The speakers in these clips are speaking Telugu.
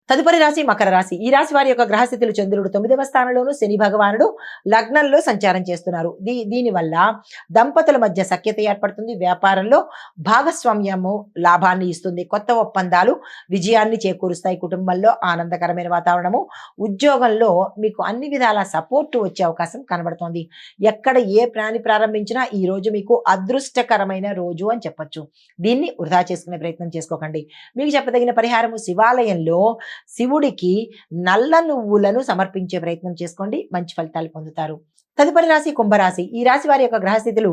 తదుపరి రాశి మకర రాశి. ఈ రాశి వారి యొక్క గ్రహస్థితులు చంద్రుడు 9వ స్థానంలోను, శని భగవానుడు లగ్నంలో సంచారం చేస్తున్నారు. దీనివల్ల దంపతుల మధ్య సఖ్యత ఏర్పడుతుంది. వ్యాపారంలో భాగస్వామ్యము లాభాన్ని ఇస్తుంది. కొత్త ఒప్పందాలు విజయాన్ని చేకూరుస్తాయి. కుటుంబంలో ఆనందకరమైన వాతావరణము. ఉద్యోగంలో మీకు అన్ని విధాల సపోర్టు వచ్చే అవకాశం కనబడుతోంది. ఎక్కడ ఏ ప్రాణి ప్రారంభించినా ఈ రోజు మీకు అదృష్టకరమైన రోజు అని చెప్పొచ్చు. దీన్ని వృధా చేసుకునే ప్రయత్నం చేసుకోకండి. మీకు చెప్పదగిన పరిహారము, శివాలయంలో శివుడికి నల్ల నువ్వులను సమర్పించే ప్రయత్నం చేసుకోండి. మంచి ఫలితాలు పొందుతారు. తదుపరి రాశి కుంభరాశి. ఈ రాశి వారి యొక్క గ్రహస్థితులు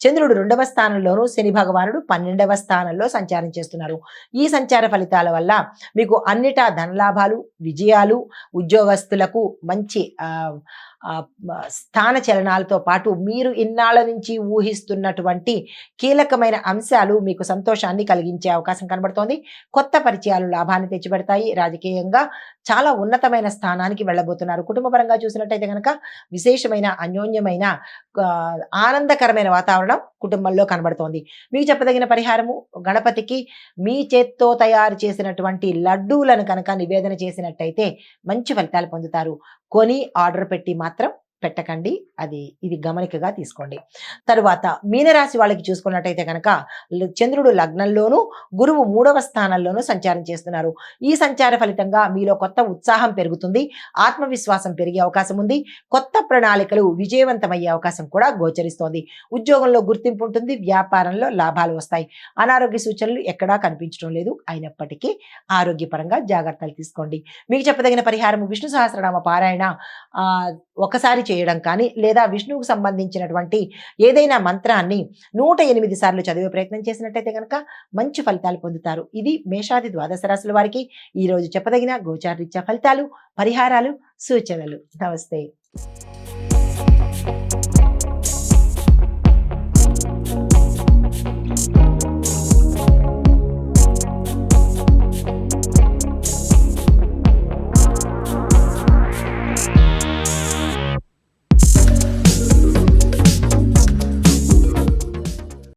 చంద్రుడు 2వ స్థానంలోను, శని భగవానుడు 12వ స్థానంలో సంచారం చేస్తున్నారు. ఈ సంచార ఫలితాల వల్ల మీకు అన్నిటా ధనలాభాలు, విజయాలు, ఉద్యోగస్తులకు మంచి స్థాన చలనాలతో పాటు మీరు ఇన్నాళ్ళ నుంచి ఊహిస్తున్నటువంటి కీలకమైన అంశాలు మీకు సంతోషాన్ని కలిగించే అవకాశం కనబడుతోంది. కొత్త పరిచయాలు లాభాన్ని తెచ్చిపెడతాయి. రాజకీయంగా చాలా ఉన్నతమైన స్థానానికి వెళ్ళబోతున్నారు. కుటుంబపరంగా చూసినట్టయితే కనుక విశేషమైన అన్యోన్యమైన ఆనందకరమైన వాతావరణం కుటుంబంలో కనబడుతోంది. మీకు చెప్పదగిన పరిహారము, గణపతికి మీ చేత్తో తయారు చేసినటువంటి లడ్డూలను కనుక నివేదన చేసినట్టయితే మంచి ఫలితాలు పొందుతారు. కొని ఆర్డర్ పెట్టి మాత్రం పెట్టకండి. ఇది గమనికగా తీసుకోండి. తరువాత మీనరాశి వాళ్ళకి చూసుకున్నట్టయితే కనుక చంద్రుడు లగ్నంలోను, గురువు 3వ స్థానంలోనూ సంచారం చేస్తున్నారు. ఈ సంచార ఫలితంగా మీలో కొత్త ఉత్సాహం పెరుగుతుంది. ఆత్మవిశ్వాసం పెరిగే అవకాశం ఉంది. కొత్త ప్రణాళికలు విజయవంతమయ్యే అవకాశం కూడా గోచరిస్తోంది. ఉద్యోగంలో గుర్తింపు ఉంటుంది. వ్యాపారంలో లాభాలు వస్తాయి. అనారోగ్య సూచనలు ఎక్కడా కనిపించడం లేదు. అయినప్పటికీ ఆరోగ్యపరంగా జాగ్రత్తలు తీసుకోండి. మీకు చెప్పదగిన పరిహారము, విష్ణు సహస్రనామ పారాయణ ఒకసారి చేయడం కానీ, లేదా విష్ణువుకు సంబంధించినటువంటి ఏదైనా మంత్రాన్ని 108 సార్లు చదివే ప్రయత్నం చేసినట్టయితే కనుక మంచి ఫలితాలు పొందుతారు. ఇది మేషాది ద్వాదశ రాశుల వారికి ఈ రోజు చెప్పదగిన గోచారరీత్యా ఫలితాలు, పరిహారాలు, సూచనలు. నమస్తే.